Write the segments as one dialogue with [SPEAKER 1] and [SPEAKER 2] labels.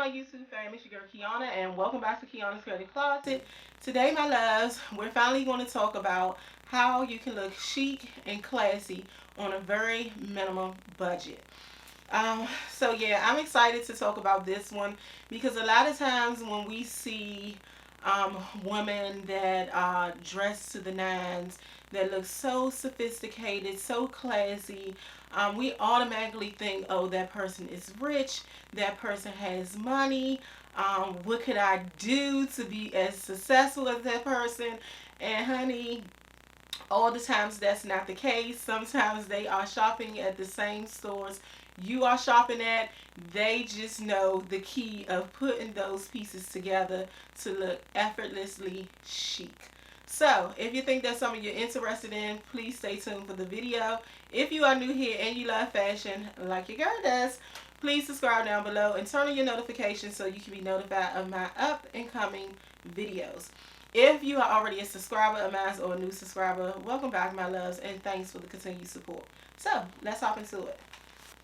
[SPEAKER 1] my YouTube fam? It's your girl Kiana, and welcome back to Kiana's Creative Closet. Today, my loves, we're finally going to talk about how you can look chic and classy on a very minimum budget. So yeah, I'm excited to talk about this one because a lot of times when we see women that dress to the nines, that look so sophisticated, so classy, we automatically think, oh, that person is rich, that person has money. What could I do to be as successful as that person? And honey, all the times that's not the case. Sometimes they are shopping at the same stores you are shopping at. They just know the key of putting those pieces together to look effortlessly chic. So if you think that's something you're interested in, please stay tuned for the video. If you are new here and you love fashion like your girl does, please subscribe down below and turn on your notifications so you can be notified of my up and coming videos. If you are already a subscriber of mine or a new subscriber, welcome back, my loves, and thanks for the continued support. So let's hop into it.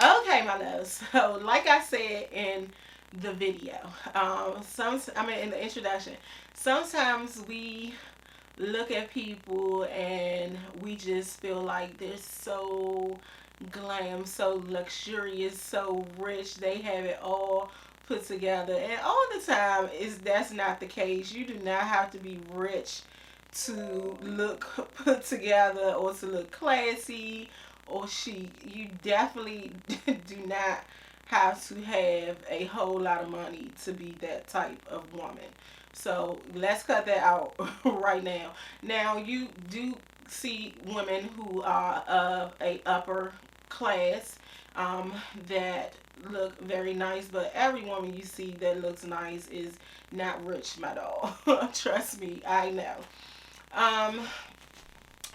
[SPEAKER 1] Okay, my loves. So like I said in the video, in the introduction, sometimes we look at people and we just feel like they're so glam, so luxurious, so rich. They have it all put together, and all the time is that's not the case. You do not have to be rich to look put together or to look classy or chic. You definitely do not have to have a whole lot of money to be that type of woman. So let's cut that out right now. Now you do see women who are of a upper class that look very nice, but every woman you see that looks nice is not rich at all. Trust me, I know. Um,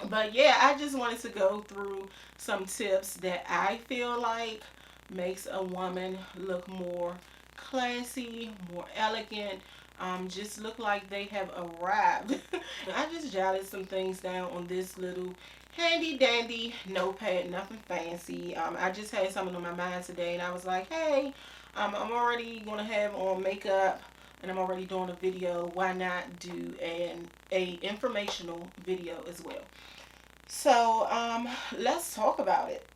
[SPEAKER 1] but yeah, I just wanted to go through some tips that I feel like makes a woman look more classy, more elegant, just look like they have arrived. I just jotted some things down on this little handy dandy notepad, nothing fancy. I just had something on my mind today and I was like, hey, I'm already going to have on makeup and I'm already doing a video. Why not do a informational video as well? So let's talk about it.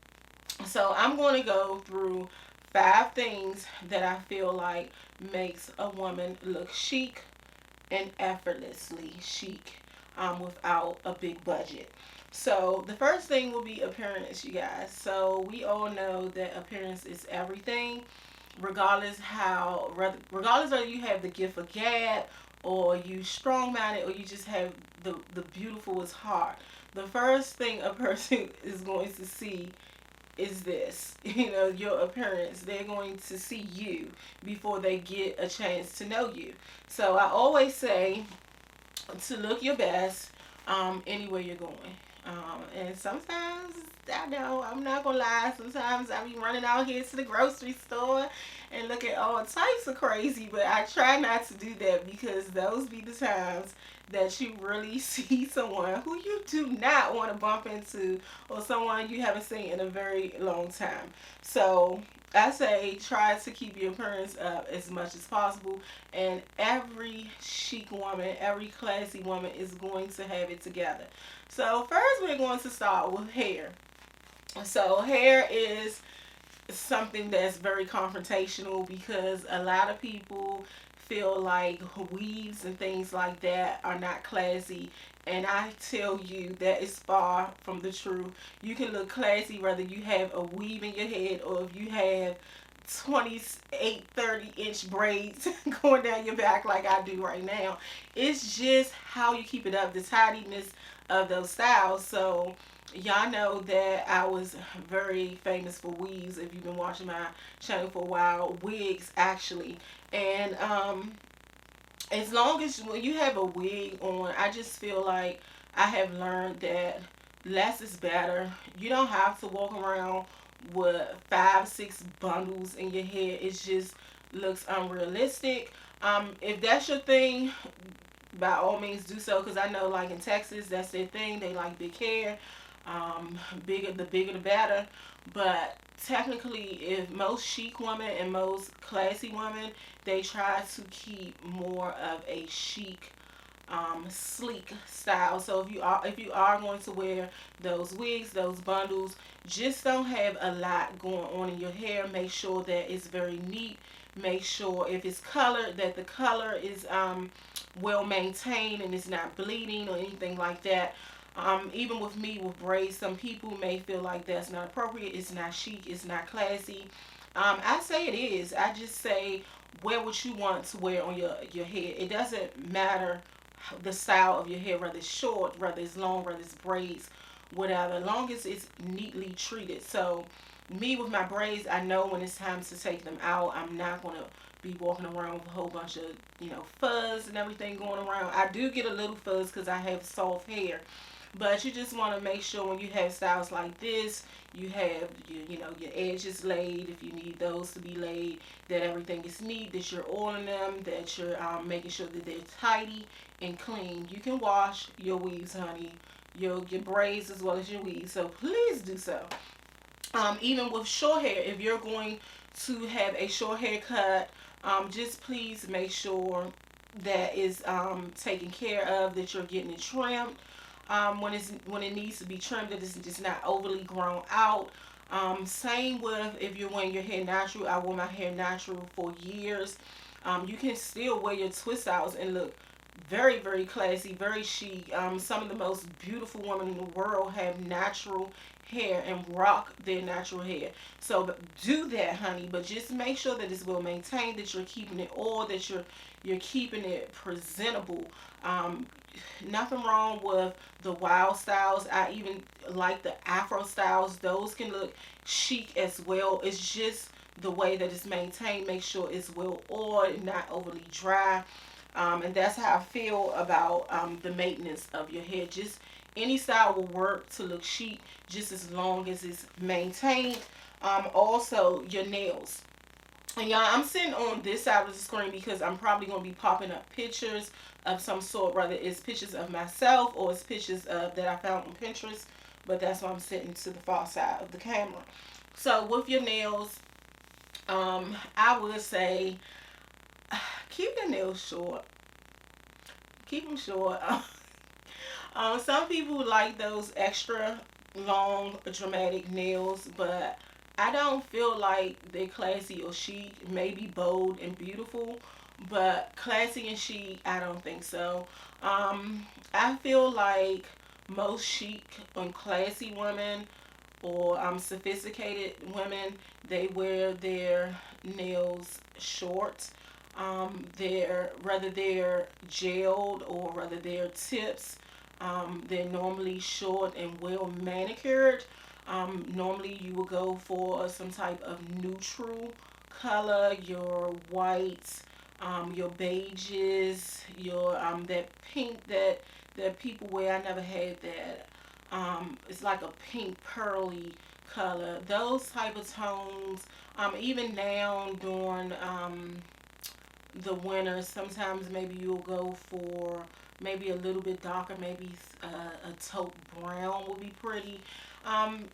[SPEAKER 1] So I'm going to go through 5 things that I feel like makes a woman look chic and effortlessly chic without a big budget. So the first thing will be appearance, you guys. So we all know that appearance is everything, regardless whether you have the gift of gab or you strong-minded or you just have the beautiful is heart. The first thing a person is going to see is this, your appearance. They're going to see you before they get a chance to know you. So I always say to look your best anywhere you're going. And sometimes, I know, I'm not gonna lie, sometimes I be running out here to the grocery store and look at all types of crazy, but I try not to do that because those be the times that you really see someone who you do not want to bump into or someone you haven't seen in a very long time. So I say try to keep your appearance up as much as possible, and every chic woman, every classy woman is going to have it together. So first we're going to start with hair. So hair is something that's very confrontational because a lot of people feel like weaves and things like that are not classy, and I tell you that is far from the truth. You can look classy whether you have a weave in your head or if you have 28 30-inch braids going down your back like I do right now. It's just how you keep it up, the tidiness of those styles. So y'all know that I was very famous for weaves if you've been watching my channel for a while. Wigs, actually. And as long as when you have a wig on, I just feel like I have learned that less is better. You don't have to walk around with 5-6 bundles in your hair. It just looks unrealistic. If that's your thing, by all means do so, because I know like in Texas that's their thing. They like big hair. Bigger, the bigger the better. But technically, if most chic women and most classy women, they try to keep more of a chic, sleek style. So if you are going to wear those wigs, those bundles, just don't have a lot going on in your hair. Make sure that it's very neat. Make sure if it's colored that the color is well maintained and it's not bleeding or anything like that. Even with me with braids, some people may feel like that's not appropriate. It's not chic. It's not classy. I say it is. I just say wear what you want to wear on your head. It doesn't matter the style of your hair, whether it's short, whether it's long, whether it's braids, whatever, as long as it's neatly treated. So me with my braids, I know when it's time to take them out. I'm not going to be walking around with a whole bunch of, fuzz and everything going around. I do get a little fuzz because I have soft hair. But you just want to make sure when you have styles like this, you have your edges laid, if you need those to be laid, that everything is neat, that you're oiling them, that you're making sure that they're tidy and clean. You can wash your weaves, honey, your braids as well as your weaves. So please do so. Even with short hair, if you're going to have a short haircut, just please make sure that is taken care of, that you're getting it trimmed when it needs to be trimmed, that it's just not overly grown out. Same with if you're wearing your hair natural. I wore my hair natural for years. You can still wear your twist outs and look very, very classy, very chic. Some of the most beautiful women in the world have natural hair and rock their natural hair. So do that, honey, but just make sure that it's well maintained, that you're keeping it all, that you're keeping it presentable. Nothing wrong with the wild styles. I even like the Afro styles. Those can look chic as well. It's just the way that it's maintained. Make sure it's well oiled, not overly dry. And that's how I feel about the maintenance of your hair. Just any style will work to look chic, just as long as it's maintained. Also, your nails. And y'all, I'm sitting on this side of the screen because I'm probably going to be popping up pictures of some sort, whether it's pictures of myself or it's pictures of that I found on Pinterest. But that's why I'm sitting to the far side of the camera. So with your nails, I would say keep your nails short. Keep them short. Some people like those extra long, dramatic nails, but I don't feel like they're classy or chic. Maybe bold and beautiful, but classy and chic, I don't think so. I feel like most chic and classy women or sophisticated women, they wear their nails short. Whether they're gelled or whether they're tips, they're normally short and well manicured. Normally you will go for some type of neutral color, your whites, your beiges, your that pink that people wear. I never had that. It's like a pink pearly color. Those type of tones. Even now during the winter, sometimes maybe you'll go for maybe a little bit darker, maybe a taupe brown would be pretty. Um,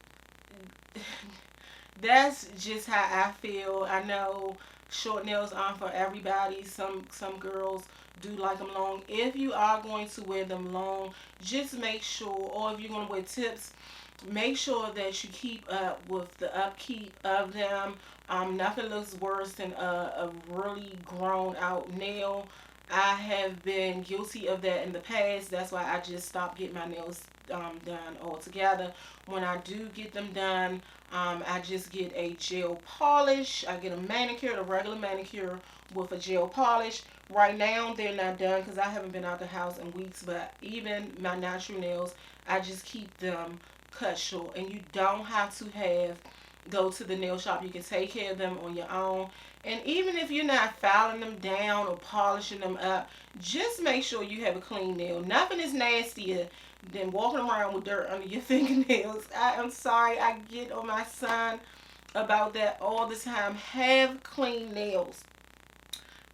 [SPEAKER 1] that's just how I feel. I know short nails aren't for everybody. Some girls do like them long. If you are going to wear them long, just make sure, or if you're going to wear tips, make sure that you keep up with the upkeep of them. Nothing looks worse than a really grown out nail. I have been guilty of that in the past. That's why I just stopped getting my nails done altogether. When I do get them done, I just get a gel polish. I get a manicure, a regular manicure with a gel polish. Right now, they're not done because I haven't been out the house in weeks, but even my natural nails, I just keep them cut short. And you don't have to go to the nail shop. You can take care of them on your own. And even if you're not filing them down or polishing them up, just make sure you have a clean nail. Nothing is nastier than walking around with dirt under your fingernails. I'm sorry, I get on my son about that all the time. Have clean nails.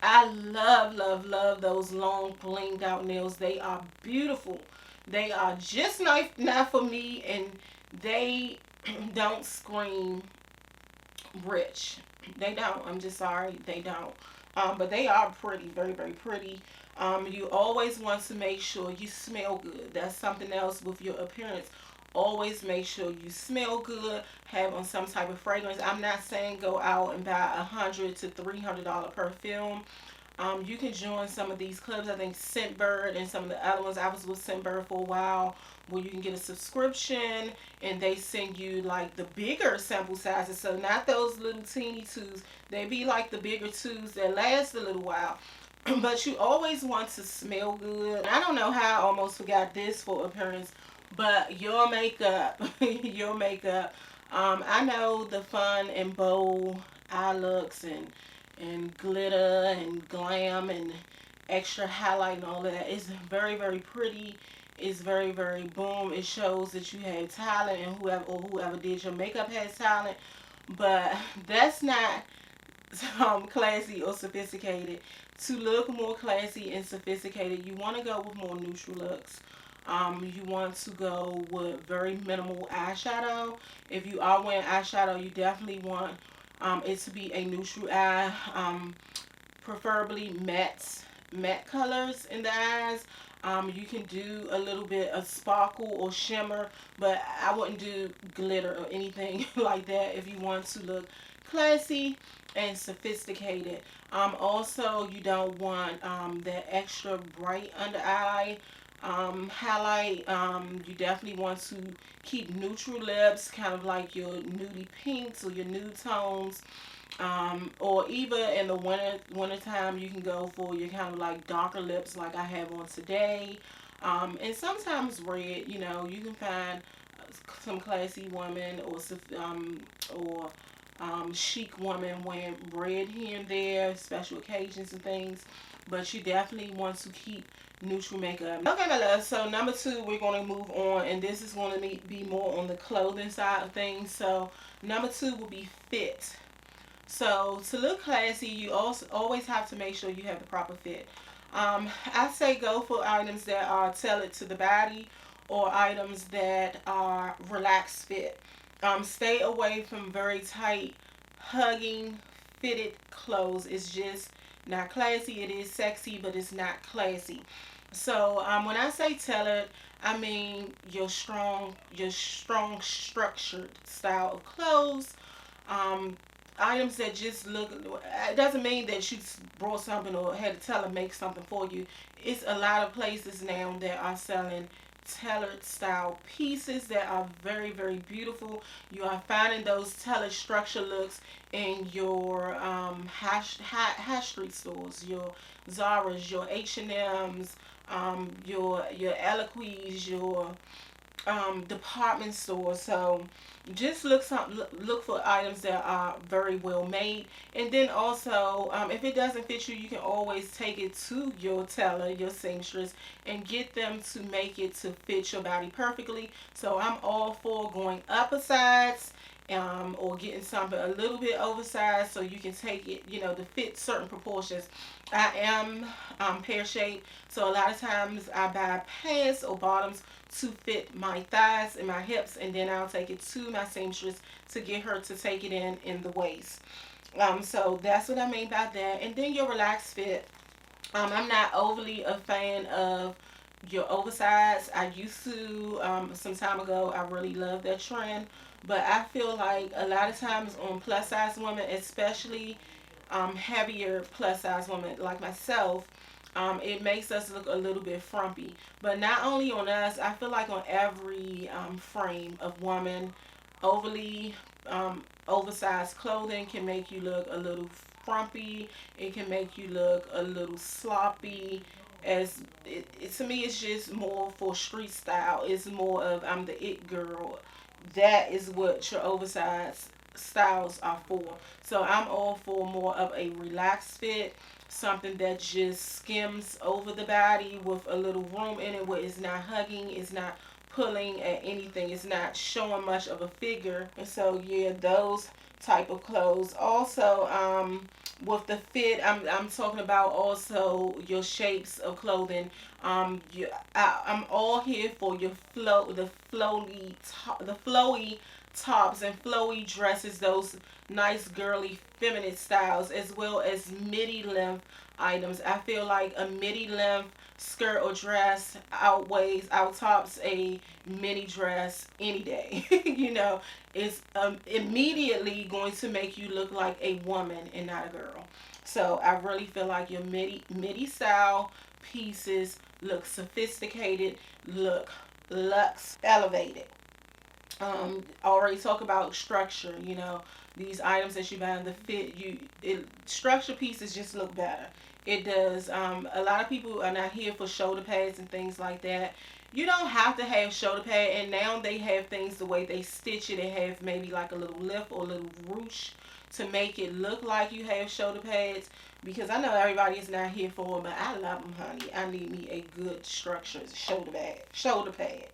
[SPEAKER 1] I love, love, love those long blinged out nails. They are beautiful. They are just not for me, and they don't scream rich. They don't. I'm just sorry, they don't. But they are pretty, very, very pretty. You always want to make sure you smell good. That's something else with your appearance. Always make sure you smell good. Have on some type of fragrance. I'm not saying go out and buy $100 to $300 perfume. You can join some of these clubs. I think Scentbird and some of the other ones. I was with Scentbird for a while, where you can get a subscription and they send you like the bigger sample sizes. So not those little teeny tubes. They be like the bigger tubes that last a little while. But you always want to smell good. I don't know how I almost forgot this for appearance, but your makeup, your makeup. I know the fun and bold eye looks and glitter and glam and extra highlight and all of that. It's very, very pretty. It's very, very boom. It shows that you have talent, and whoever did your makeup has talent. But that's not classy or sophisticated. To look more classy and sophisticated, you want to go with more neutral looks. You want to go with very minimal eyeshadow. If you are wearing eyeshadow, you definitely want it to be a neutral eye, preferably matte colors in the eyes. You can do a little bit of sparkle or shimmer, but I wouldn't do glitter or anything like that if you want to look classy and sophisticated. Also, you don't want that extra bright under eye highlight. You definitely want to keep neutral lips, kind of like your nudie pinks or your nude tones. Or even in the winter time, you can go for your kind of like darker lips, like I have on today. And sometimes red. You know, you can find some classy women or chic women wearing red here and there, special occasions and things. But you definitely want to keep neutral makeup. Okay, my love. So number two, we're going to move on, and this is going to be more on the clothing side of things. So number two will be fit. So to look classy, you also always have to make sure you have the proper fit. I say go for items that are tailored to the body, or items that are relaxed fit. Stay away from very tight, hugging, fitted clothes. It's just not classy. It is sexy, but it's not classy. So when I say tailored, I mean your strong structured style of clothes. Um, Items that just look. It doesn't mean that you brought something or had to tell them make something for you. It's a lot of places now that are selling tailored style pieces that are very, very beautiful. You are finding those tailored structure looks in your high street stores, your Zara's, your H&M's, your Eloquis, your department store. So just look for items that are very well made. And then also, if it doesn't fit you, you can always take it to your tailor, your seamstress, and get them to make it to fit your body perfectly. So I'm all for going up a size, or getting something a little bit oversized so you can take it, to fit certain proportions. I am pear shaped, so a lot of times I buy pants or bottoms to fit my thighs and my hips, and then I'll take it to my seamstress to get her to take it in the waist. So that's what I mean by that. And then your relaxed fit. I'm not overly a fan of your oversized. I used to, some time ago. I really loved that trend, but I feel like a lot of times on plus size women, especially heavier plus size women like myself, it makes us look a little bit frumpy. But not only on us, I feel like on every frame of woman, overly oversized clothing can make you look a little frumpy. It can make you look a little sloppy. To me, it's just more for street style. It's more of I'm the it girl. That is what your oversized styles are for. So I'm all for more of a relaxed fit, something that just skims over the body with a little room in it, where it's not hugging, it's not pulling at anything. It's not showing much of a figure. And so yeah, those type of clothes. Also, with the fit, I'm talking about also your shapes of clothing. I'm all here for your the flowy tops and flowy dresses, those nice girly feminine styles, as well as midi length items. I feel like a midi length skirt or dress outtops a mini dress any day. You know, it's immediately going to make you look like a woman and not a girl. So I really feel like your midi style pieces look sophisticated, look luxe, elevated. Already talk about structure. You know, these items that you buy in the fit, structure pieces just look better. It does. A lot of people are not here for shoulder pads and things like that. You don't have to have shoulder pad, and now they have things the way they stitch it. They have maybe like a little lift or a little ruche to make it look like you have shoulder pads. Because I know everybody is not here for it, but I love them, honey. I need me a good structured shoulder pad. Shoulder pad.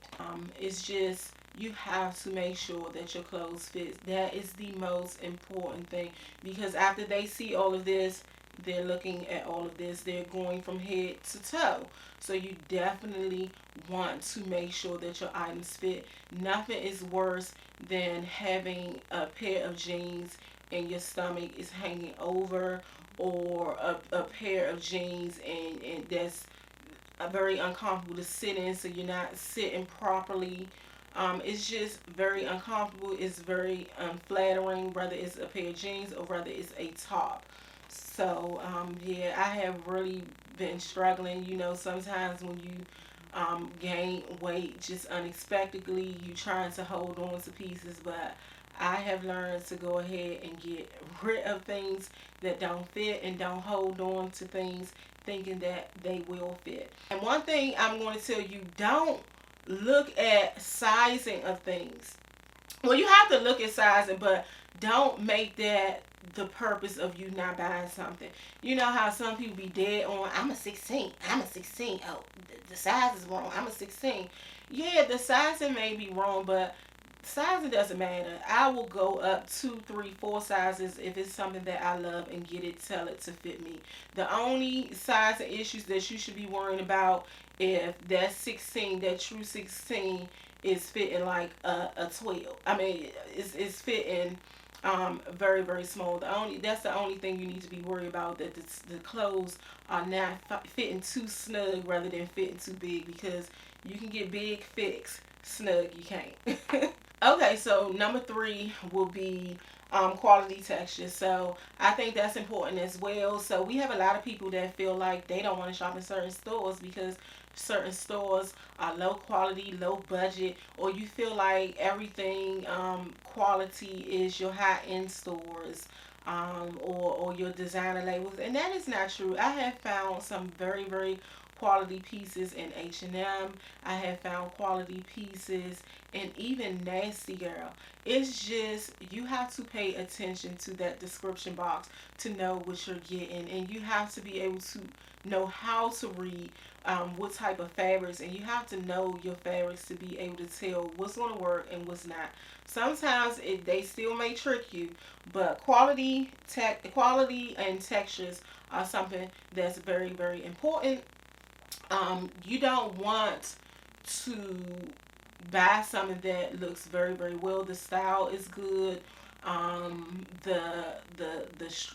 [SPEAKER 1] It's just you have to make sure that your clothes fit. That is the most important thing, because after they see all of this, they're looking at all of this. They're going from head to toe. So you definitely want to make sure that your items fit. Nothing is worse than having a pair of jeans and your stomach is hanging over, or a pair of jeans and that's very uncomfortable to sit in, so you're not sitting properly. It's just very uncomfortable. It's very unflattering, whether it's a pair of jeans or whether it's a top. So yeah, I have really been struggling. You know, sometimes when you gain weight just unexpectedly, you trying to hold on to pieces, but I have learned to go ahead and get rid of things that don't fit and don't hold on to things thinking that they will fit. And one thing I'm going to tell you, don't look at sizing of things. Well, you have to look at sizing, but don't make that the purpose of you not buying something. You know how some people be dead on, I'm a 16. I'm a 16. Oh, the size is wrong. I'm a 16. Yeah, the sizing may be wrong, but sizing doesn't matter. I will go up 2, 3, 4 sizes if it's something that I love and tell it to fit me. The only sizing issues that you should be worrying about, if that 16, that true 16 is fitting like a 12. I mean, it's fitting very, very small. That's the only thing you need to be worried about, that the clothes are not fitting too snug rather than fitting too big, because you can get big fits, snug you can't. Okay, so number 3 will be quality texture. So I think that's important as well. So we have a lot of people that feel like they don't want to shop in certain stores because certain stores are low quality, low budget, or you feel like everything quality is your high-end stores, or your designer labels, and that is not true. I have found some very, very quality pieces in H&M. I have found quality pieces in even Nasty Girl. It's just you have to pay attention to that description box to know what you're getting, and you have to be able to know how to read what type of fabrics, and you have to know your fabrics to be able to tell what's going to work and what's not. Sometimes they still may trick you, but quality and textures are something that's very, very important. You don't want to buy something that looks very, very well. The style is good.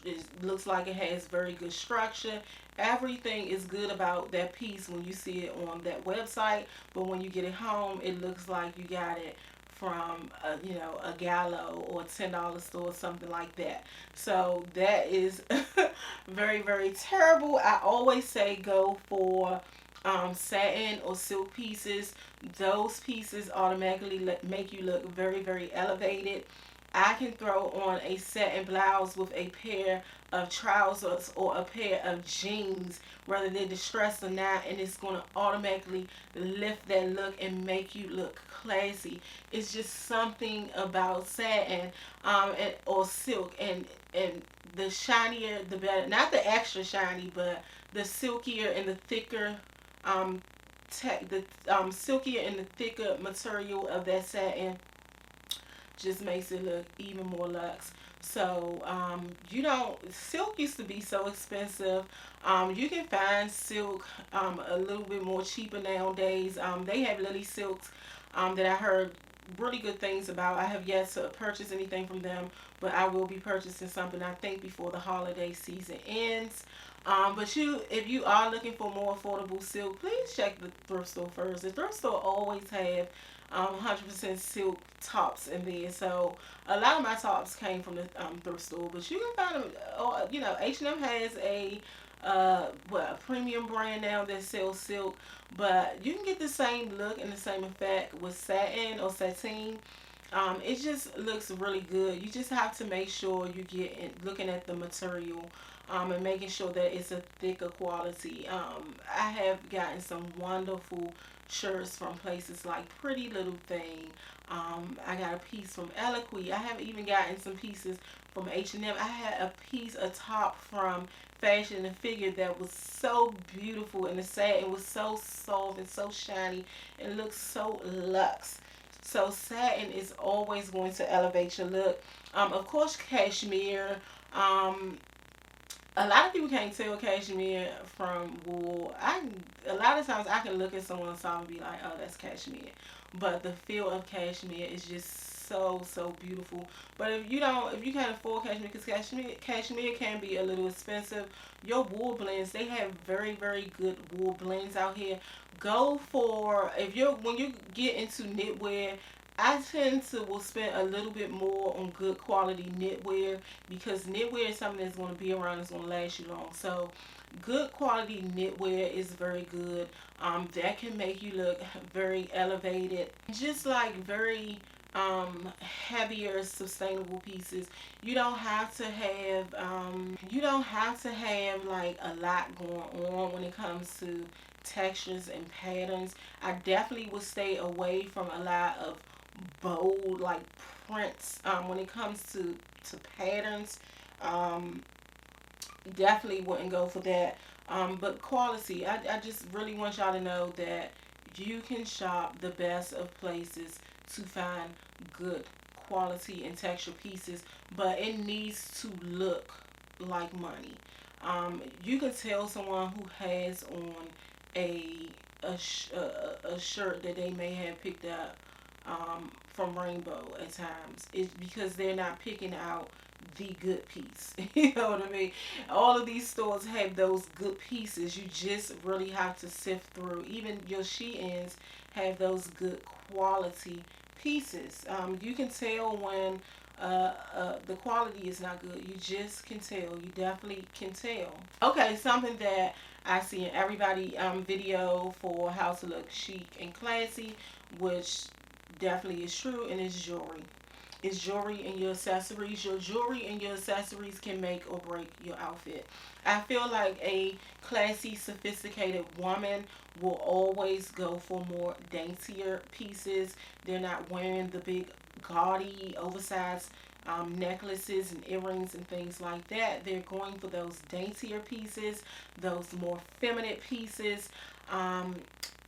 [SPEAKER 1] It looks like it has very good structure. Everything is good about that piece when you see it on that website, but when you get it home, it looks like you got it from a Gallo or a $10 store, something like that. So that is very, very terrible. I always say go for satin or silk pieces. Those pieces automatically make you look very, very elevated. I can throw on a satin blouse with a pair of trousers or a pair of jeans, whether they're distressed or not, and it's going to automatically lift that look and make you look classy. It's just something about satin or silk, and the shinier the better. Not the extra shiny, but the silkier and the thicker silkier and the thicker material of that satin just makes it look even more luxe. So you don't, silk used to be so expensive. You can find silk a little bit more cheaper nowadays. They have Lily Silks that I heard really good things about. I have yet to purchase anything from them, but I will be purchasing something, I think, before the holiday season ends. But if you are looking for more affordable silk, please check the thrift store first. The thrift store always have 100% silk tops in there. So a lot of my tops came from the thrift store, but you can find them. You know, H&M has a premium brand now that sells silk, but you can get the same look and the same effect with satin or sateen. It just looks really good. You just have to make sure you looking at the material and making sure that it's a thicker quality. I have gotten some wonderful shirts from places like Pretty Little Thing. I got a piece from Eloquii. I have even gotten some pieces from H&M. I had a top from Fashion and Figure that was so beautiful, and the satin was so soft and so shiny and looked so luxe. So satin is always going to elevate your look. Of course, cashmere. A lot of people can't tell cashmere from wool. A lot of times I can look at someone's top and be like, oh, that's cashmere. But the feel of cashmere is just so beautiful. But if you can't afford cashmere, because cashmere can be a little expensive. Your wool blends, they have very good wool blends out here. Go for, when you get into knitwear, I tend to will spend a little bit more on good quality knitwear, because knitwear is something that's going to be around, it's going to last you long. So good quality knitwear is very good. That can make you look very elevated, just like very heavier sustainable pieces. You don't have to have like a lot going on when it comes to textures and patterns. I definitely would stay away from a lot of bold like prints when it comes to patterns. Definitely wouldn't go for that. But quality, I just really want y'all to know that you can shop the best of places to find good quality and texture pieces, but it needs to look like money. You can tell someone who has on a shirt that they may have picked up from Rainbow at times. It's because they're not picking out the good piece. You know what I mean? All of these stores have those good pieces. You just really have to sift through. Even your Sheins have those good quality pieces. You can tell when the quality is not good. You just can tell. You definitely can tell. Okay, something that I see in everybody video for how to look chic and classy, which definitely is true, and it's jewelry. It's jewelry and your accessories. Your jewelry and your accessories can make or break your outfit. I feel like a classy, sophisticated woman will always go for more daintier pieces. They're not wearing the big, gaudy, oversized necklaces and earrings and things like that. They're going for those daintier pieces, those more feminine pieces.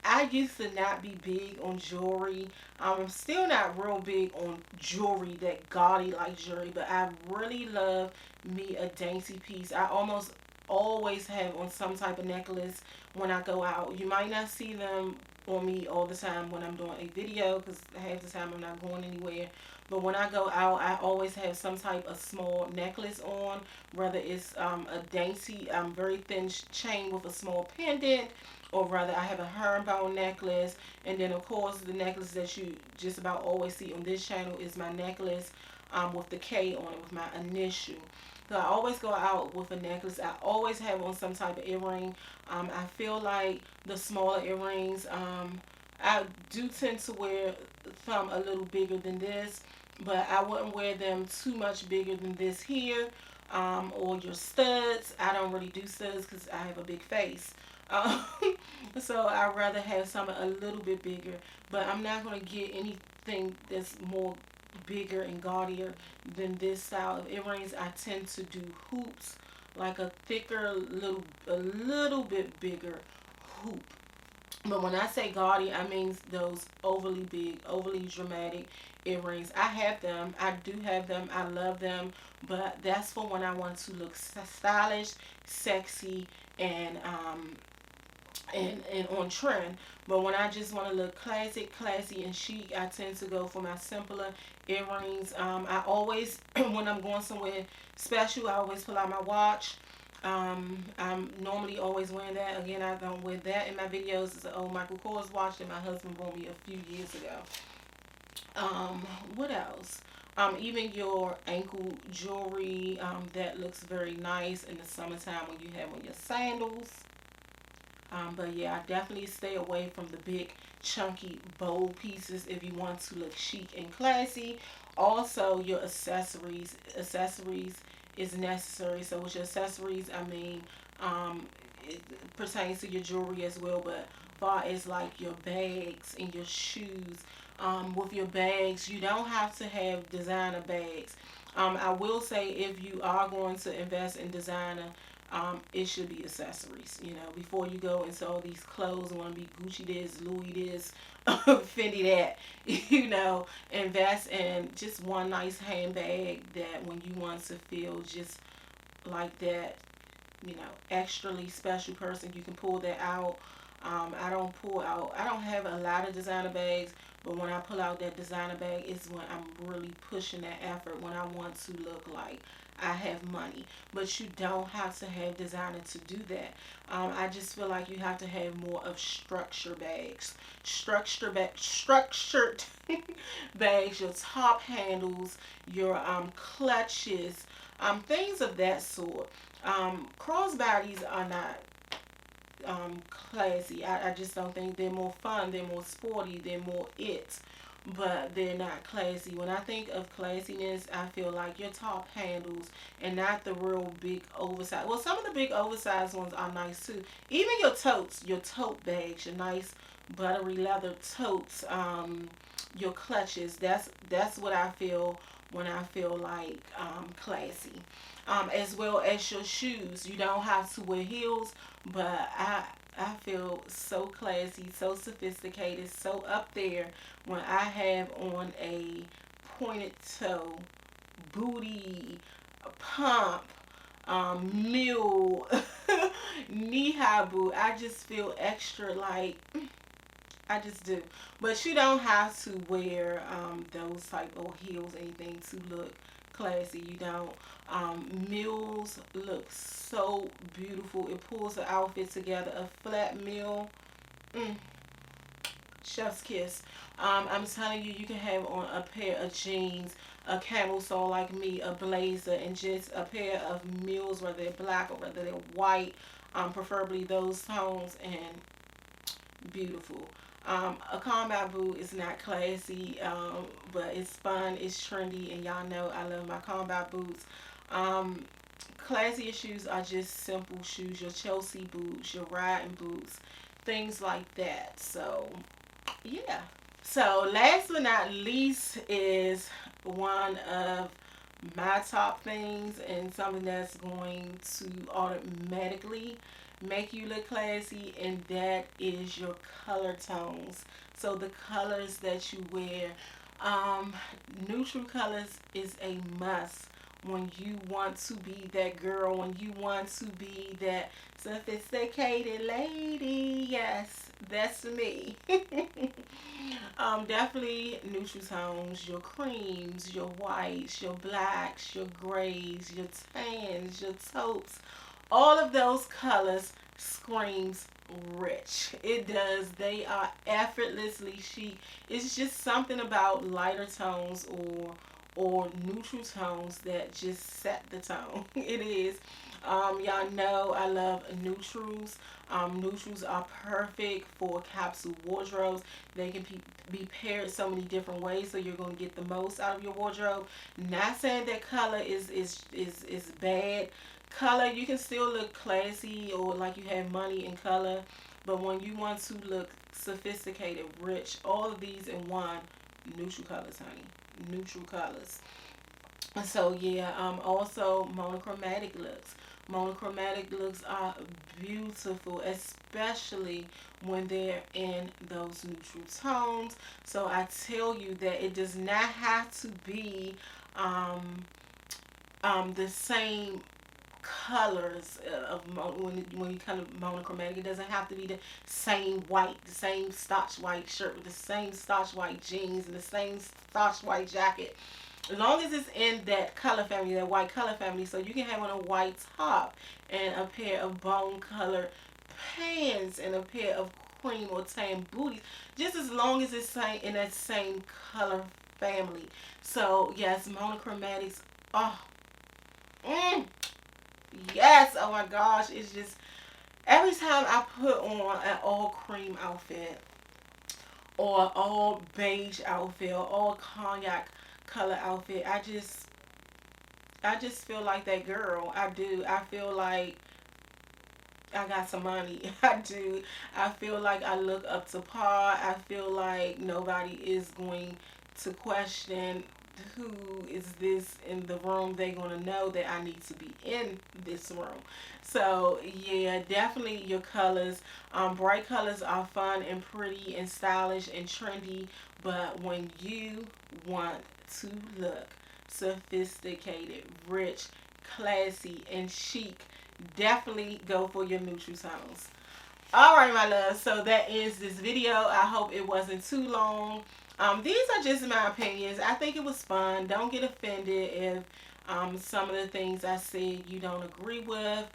[SPEAKER 1] I used to not be big on jewelry. I'm still not real big on jewelry, that gaudy like jewelry, but I really love me a dainty piece. I almost always have on some type of necklace when I go out. You might not see them on me all the time when I'm doing a video, because half the time I'm not going anywhere. But when I go out, I always have some type of small necklace on, whether it's a dainty, very thin chain with a small pendant, or rather I have a herringbone necklace. And then of course the necklace that you just about always see on this channel is my necklace with the K on it, with my initial. So I always go out with a necklace. I always have on some type of earring. I feel like the smaller earrings, I do tend to wear some a little bigger than this, but I wouldn't wear them too much bigger than this here. Or your studs. I don't really do studs because I have a big face. So I'd rather have something a little bit bigger, but I'm not going to get anything that's more bigger and gaudier than this style of earrings. I tend to do hoops, like a thicker, a little bit bigger hoop. But when I say gaudy, I mean those overly big, overly dramatic earrings. I have them. I do have them. I love them. But that's for when I want to look stylish, sexy, and and on trend. But when I just want to look classy, and chic, I tend to go for my simpler earrings. I always, when I'm going somewhere special, I always pull out my watch. I'm normally always wearing that. Again, I don't wear that in my videos. It's an old Michael Kors watch that my husband bought me a few years ago. What else? Even your ankle jewelry, that looks very nice in the summertime when you have on your sandals. But yeah, I definitely stay away from the big, chunky, bold pieces if you want to look chic and classy. Also, your accessories. Accessories is necessary. So with your accessories, I mean, it pertains to your jewelry as well. But far as like your bags and your shoes, with your bags, you don't have to have designer bags. I will say if you are going to invest in designer, it should be accessories. You know, before you go into all these clothes and want to be Gucci this, Louis this, Fendi that, you know, invest in just one nice handbag that when you want to feel just like that, you know, extrally special person, you can pull that out. I don't have a lot of designer bags, but when I pull out that designer bag, it's when I'm really pushing that effort, when I want to look like I have money. But you don't have to have designer to do that. I just feel like you have to have more of structure bags. Structured bags, your top handles, your clutches, things of that sort. Crossbodies are not classy. I just don't think they're more fun, they're more sporty, they're more it, but they're not classy. When I think of classiness, I feel like your top handles and not the real big oversized. Well, some of the big oversized ones are nice too. Even your totes, your tote bags, your nice buttery leather totes, your clutches. That's what I feel when I feel like classy. As well as your shoes. You don't have to wear heels, but I feel so classy, so sophisticated, so up there when I have on a pointed toe, booty, pump, mule, knee high boot. I just feel extra like I just do. But you don't have to wear those type of heels, anything to look classy. You don't. Mules look so beautiful. It pulls the outfit together. A flat mule. Mm, chef's kiss. I'm telling you, you can have on a pair of jeans, a camel toe like me, a blazer, and just a pair of mules, whether they're black or whether they're white. Preferably those tones, and beautiful. A combat boot is not classy, but it's fun, it's trendy, and y'all know I love my combat boots. Um, Classier shoes are just simple shoes, your Chelsea boots, your riding boots, things like that. So, yeah. So, last but not least is one of my top things, and something that's going to automatically make you look classy, and that is your color tones. So the colors that you wear, um neutral colors is a must when you want to be that girl, when you want to be that sophisticated lady. Yes, that's me. Definitely neutral tones, your creams, your whites, your blacks, your grays, your tans, your taupes. All of those colors screams rich. It does. They are effortlessly chic. It's just something about lighter tones or neutral tones that just set the tone. It is. Y'all know I love neutrals. Neutrals are perfect for capsule wardrobes. They can be paired so many different ways, so you're going to get the most out of your wardrobe. Not saying that color is bad. Color, you can still look classy or like you have money in color, but when you want to look sophisticated, rich, all of these in one, neutral colors, honey. Neutral colors. So yeah, also monochromatic looks. Monochromatic looks are beautiful, especially when they're in those neutral tones. So I tell you that it does not have to be the same colors when you color monochromatic. It doesn't have to be the same white, the same starch white shirt with the same starch white jeans and the same starch white jacket. As long as it's in that color family, that white color family, so you can have on a white top and a pair of bone colored pants and a pair of cream or tan booties, just as long as it's in that same color family. So yes, monochromatics. Oh, mm, yes. Oh my gosh, it's just every time I put on an all cream outfit or all beige outfit or all cognac color outfit, I just feel like that girl. I do. I feel like I got some money. I do. I feel like I look up to par. I feel like nobody is going to question who is this in the room. They're going to know that I need to be in this room. So yeah, definitely your colors. Bright colors are fun and pretty and stylish and trendy, but when you want to look sophisticated, rich, classy, and chic, definitely go for your neutral tones. Alright, my love, so that ends this video. I hope it wasn't too long. These are just my opinions. I think it was fun. Don't get offended if some of the things I said you don't agree with.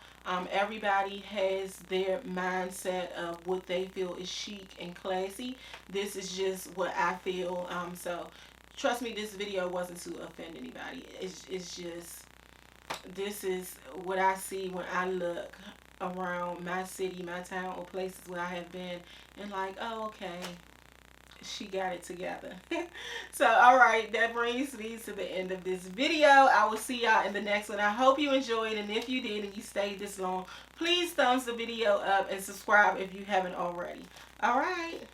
[SPEAKER 1] Everybody has their mindset of what they feel is chic and classy. This is just what I feel. So trust me, this video wasn't to offend anybody. It's just, this is what I see when I look around my city, my town, or places where I have been, and like, oh, okay, she got it together. So, alright, that brings me to the end of this video. I will see y'all in the next one. I hope you enjoyed, and if you did and you stayed this long, please thumbs the video up and subscribe if you haven't already. Alright,